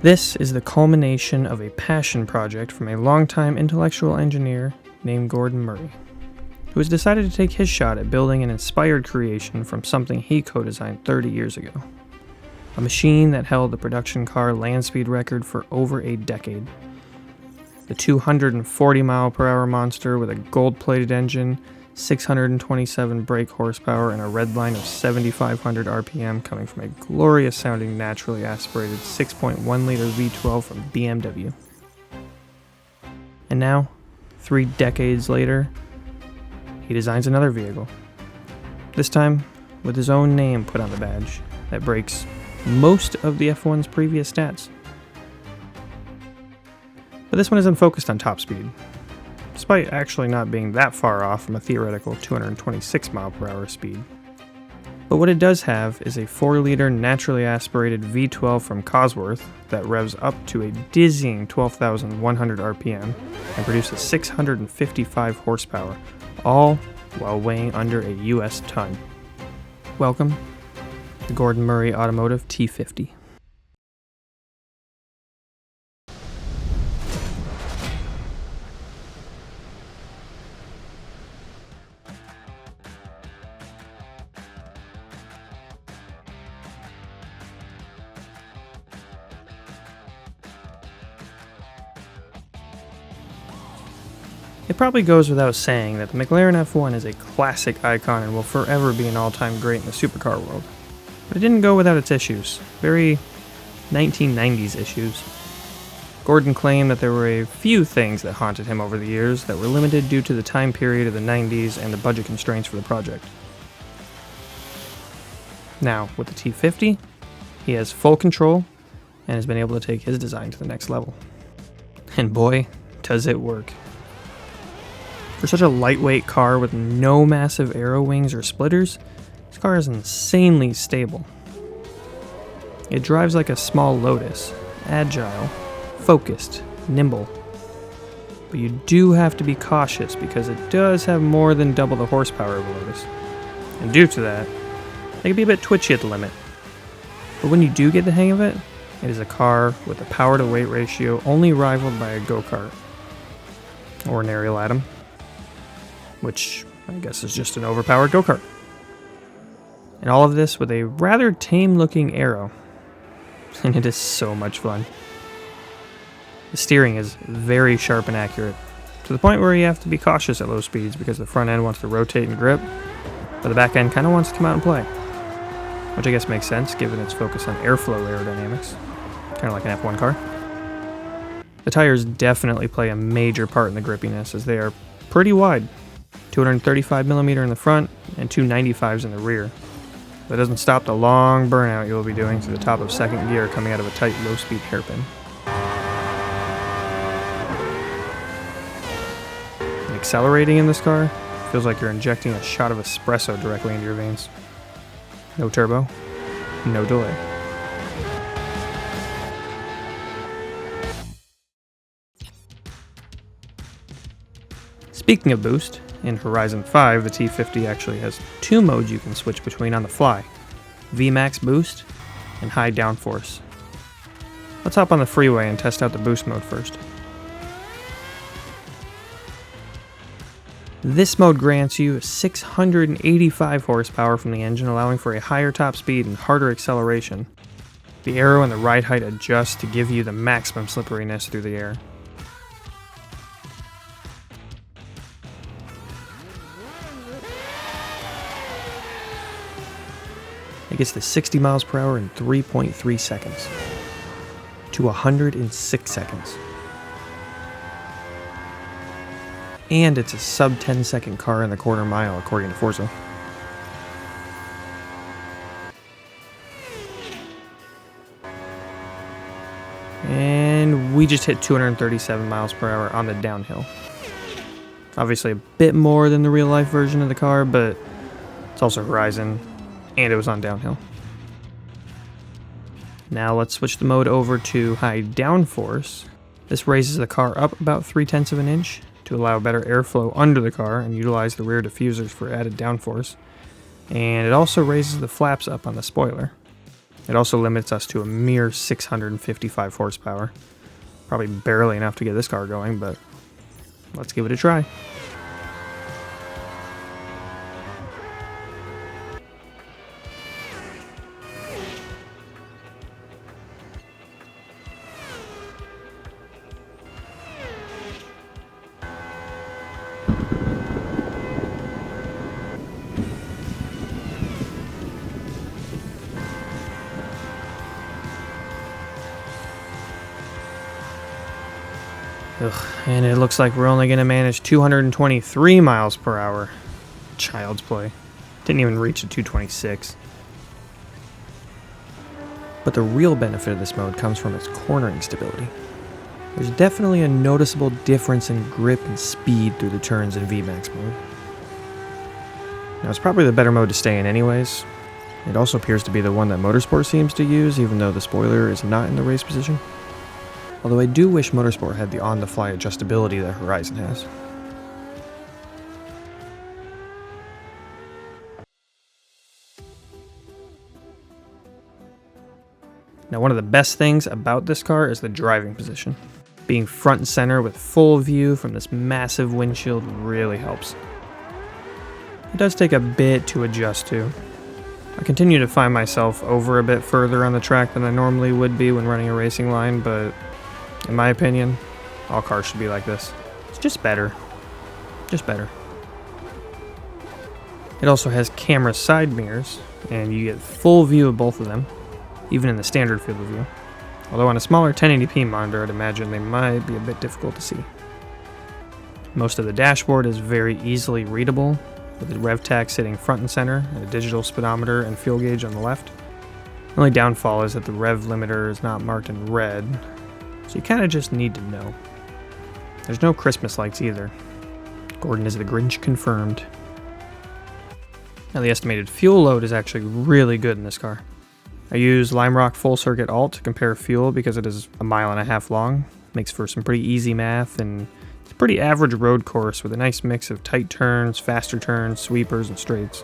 This is the culmination of a passion project from a longtime intellectual engineer named Gordon Murray, who has decided to take his shot at building an inspired creation from something he co-designed 30 years ago. A machine that held the production car land speed record for over a decade. The 240 mile per hour monster with a gold-plated engine, 627 brake horsepower, and a red line of 7,500 RPM coming from a glorious sounding naturally aspirated 6.1 liter V12 from BMW. And now, 3 decades later, he designs another vehicle. This time, with his own name put on the badge, that breaks most of the F1's previous stats. But this one isn't focused on top speed, despite actually not being that far off from a theoretical 226 mile per hour speed. But what it does have is a 4 liter naturally aspirated V12 from Cosworth that revs up to a dizzying 12,100 RPM and produces 655 horsepower, all while weighing under a US ton. Welcome to Gordon Murray Automotive T.50. It probably goes without saying that the McLaren F1 is a classic icon and will forever be an all-time great in the supercar world. But it didn't go without its issues, very 1990s issues. Gordon claimed that there were a few things that haunted him over the years that were limited due to the time period of the 90s and the budget constraints for the project. Now, with the T50, he has full control and has been able to take his design to the next level. And boy, does it work. For such a lightweight car with no massive aero wings or splitters, this car is insanely stable. It drives like a small Lotus, agile, focused, nimble. But you do have to be cautious because it does have more than double the horsepower of a Lotus. And due to that, it can be a bit twitchy at the limit. But when you do get the hang of it, it is a car with a power to weight ratio only rivaled by a go-kart. Or an aerial atom. Which I guess is just an overpowered go-kart. And all of this with a rather tame-looking aero. And it is so much fun. The steering is very sharp and accurate, to the point where you have to be cautious at low speeds because the front end wants to rotate and grip, but the back end kind of wants to come out and play. Which I guess makes sense given its focus on airflow aerodynamics, kind of like an F1 car. The tires definitely play a major part in the grippiness as they are pretty wide. 235mm in the front and 295s in the rear. That doesn't stop the long burnout you'll be doing to the top of second gear coming out of a tight low-speed hairpin. And accelerating in this car feels like you're injecting a shot of espresso directly into your veins. No turbo, no delay. Speaking of boost, in Horizon 5, the T50 actually has 2 modes you can switch between on the fly, VMAX Boost and High Downforce. Let's hop on the freeway and test out the boost mode first. This mode grants you 685 horsepower from the engine, allowing for a higher top speed and harder acceleration. The aero and the ride height adjust to give you the maximum slipperiness through the air. It gets to 60 miles per hour in 3.3 seconds. To 106 seconds. And it's a sub 10 second car in the quarter mile according to Forza. And we just hit 237 miles per hour on the downhill. Obviously a bit more than the real life version of the car, but it's also Horizon. And it was on downhill. Now let's switch the mode over to High Downforce. This raises the car up about 0.3 of an inch to allow better airflow under the car and utilize the rear diffusers for added downforce. And it also raises the flaps up on the spoiler. It also limits us to a mere 655 horsepower. Probably barely enough to get this car going, but let's give it a try. Ugh, and it looks like we're only going to manage 223 miles per hour. Child's play. Didn't even reach a 226. But the real benefit of this mode comes from its cornering stability. There's definitely a noticeable difference in grip and speed through the turns in VMAX mode. Now, it's probably the better mode to stay in anyways. It also appears to be the one that Motorsport seems to use, even though the spoiler is not in the race position. Although I do wish Motorsport had the on-the-fly adjustability that Horizon has. Now, one of the best things about this car is the driving position. Being front and center with full view from this massive windshield really helps. It does take a bit to adjust to. I continue to find myself over a bit further on the track than I normally would be when running a racing line, but in my opinion, all cars should be like this. It's just better. Just better. It also has camera side mirrors, and you get full view of both of them, even in the standard field of view. Although on a smaller 1080p monitor, I'd imagine they might be a bit difficult to see. Most of the dashboard is very easily readable, with the rev tach sitting front and center, and a digital speedometer and fuel gauge on the left. The only downfall is that the rev limiter is not marked in red, so you kind of just need to know. There's no Christmas lights either. Gordon is the Grinch confirmed. Now, the estimated fuel load is actually really good in this car. I use Lime Rock Full Circuit Alt to compare fuel because it is 1.5 miles long. Makes for some pretty easy math, and it's a pretty average road course with a nice mix of tight turns, faster turns, sweepers, and straights.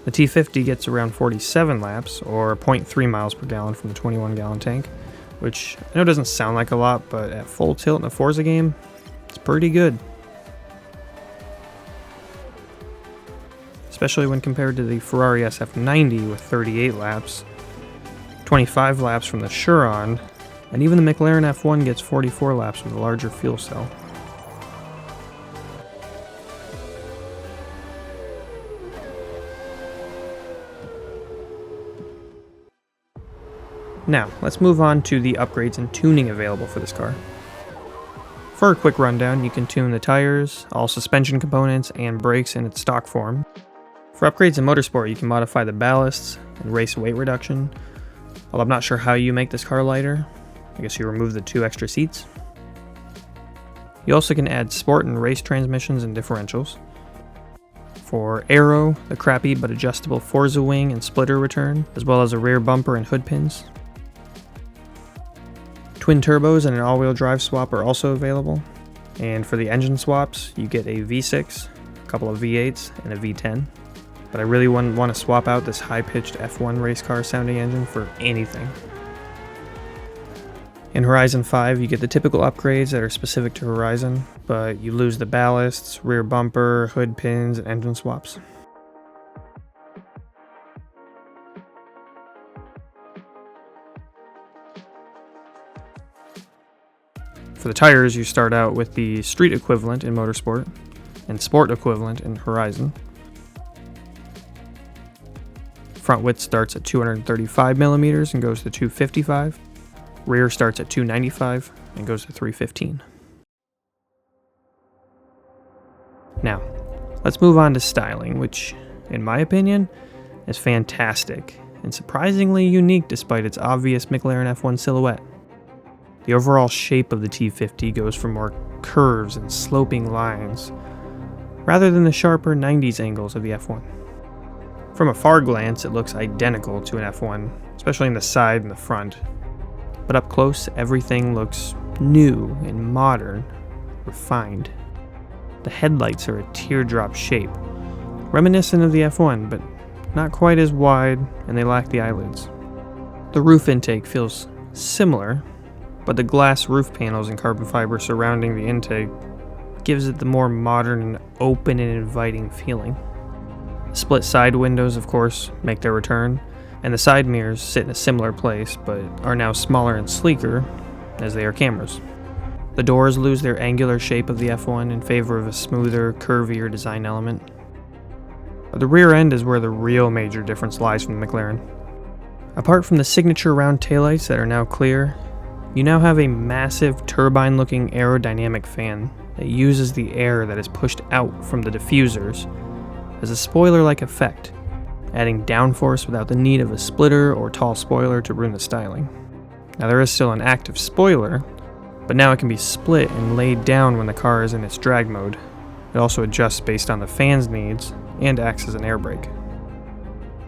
The T.50 gets around 47 laps, or 0.3 miles per gallon from the 21-gallon tank, which I know doesn't sound like a lot, but at full tilt in a Forza game, it's pretty good. Especially when compared to the Ferrari SF90 with 38 laps, 25 laps from the Chiron, and even the McLaren F1 gets 44 laps with a larger fuel cell. Now, let's move on to the upgrades and tuning available for this car. For a quick rundown, you can tune the tires, all suspension components, and brakes in its stock form. For upgrades in Motorsport, you can modify the ballasts and race weight reduction, although I'm not sure how you make this car lighter. I guess you remove the 2 extra seats. You also can add sport and race transmissions and differentials. For aero, the crappy but adjustable Forza wing and splitter return, as well as a rear bumper and hood pins. Twin turbos and an all-wheel drive swap are also available. And for the engine swaps, you get a V6, a couple of V8s, and a V10. But I really wouldn't want to swap out this high-pitched F1 race car sounding engine for anything. In Horizon 5, you get the typical upgrades that are specific to Horizon, but you lose the ballasts, rear bumper, hood pins, and engine swaps. For the tires, you start out with the street equivalent in Motorsport and sport equivalent in Horizon. Front width starts at 235 millimeters and goes to 255. Rear starts at 295 and goes to 315. Now, let's move on to styling, which, in my opinion, is fantastic and surprisingly unique despite its obvious McLaren F1 silhouette. The overall shape of the T.50 goes for more curves and sloping lines, rather than the sharper 90s angles of the F1. From a far glance, it looks identical to an F1, especially in the side and the front. But up close, everything looks new and modern, refined. The headlights are a teardrop shape, reminiscent of the F1, but not quite as wide, and they lack the eyelids. The roof intake feels similar, but the glass roof panels and carbon fiber surrounding the intake gives it the more modern and open and inviting feeling. Split side windows, of course, make their return, and the side mirrors sit in a similar place, but are now smaller and sleeker as they are cameras. The doors lose their angular shape of the F1 in favor of a smoother, curvier design element. But the rear end is where the real major difference lies from the McLaren. Apart from the signature round taillights that are now clear, you now have a massive turbine-looking aerodynamic fan that uses the air that is pushed out from the diffusers as a spoiler-like effect, adding downforce without the need of a splitter or tall spoiler to ruin the styling. Now there is still an active spoiler, but now it can be split and laid down when the car is in its drag mode. It also adjusts based on the fan's needs and acts as an air brake.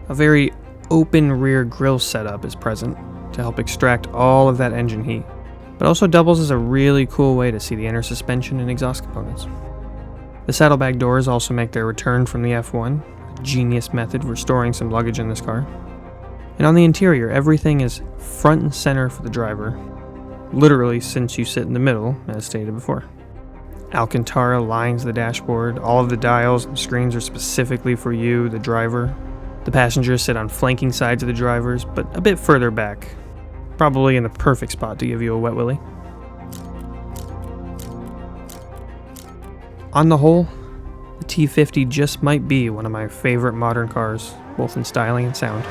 A very open rear grille setup is present to help extract all of that engine heat, but also doubles as a really cool way to see the inner suspension and exhaust components. The saddlebag doors also make their return from the F1, a genius method for storing some luggage in this car. And on the interior, everything is front and center for the driver, literally since you sit in the middle, as stated before. Alcantara lines the dashboard, all of the dials and screens are specifically for you, the driver. The passengers sit on flanking sides of the drivers, but a bit further back, probably in the perfect spot to give you a wet willy. On the whole, the T.50 just might be one of my favorite modern cars, both in styling and sound.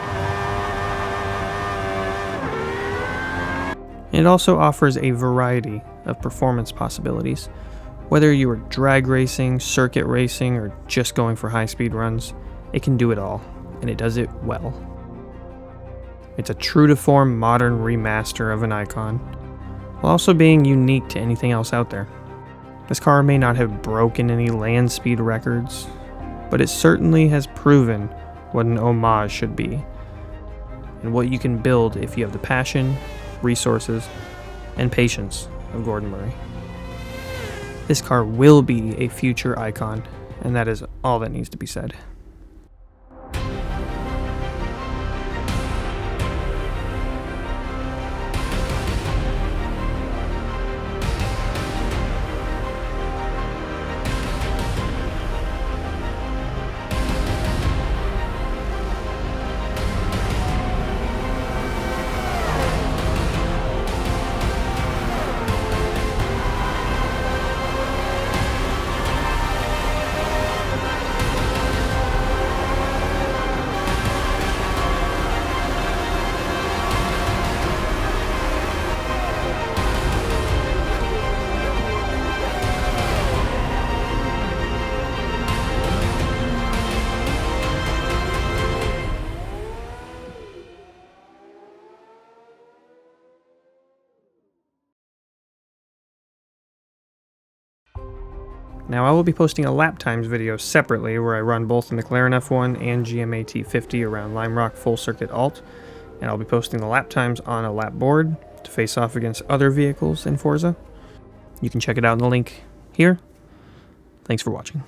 It also offers a variety of performance possibilities. Whether you are drag racing, circuit racing, or just going for high-speed runs, it can do it all, and it does it well. It's a true-to-form modern remaster of an icon, while also being unique to anything else out there. This car may not have broken any land speed records, but it certainly has proven what an homage should be, and what you can build if you have the passion, resources, and patience of Gordon Murray. This car will be a future icon, and that is all that needs to be said. Now I will be posting a lap times video separately where I run both the McLaren F1 and GMA T.50 around Lime Rock Full Circuit Alt, and I'll be posting the lap times on a lap board to face off against other vehicles in Forza. You can check it out in the link here. Thanks for watching.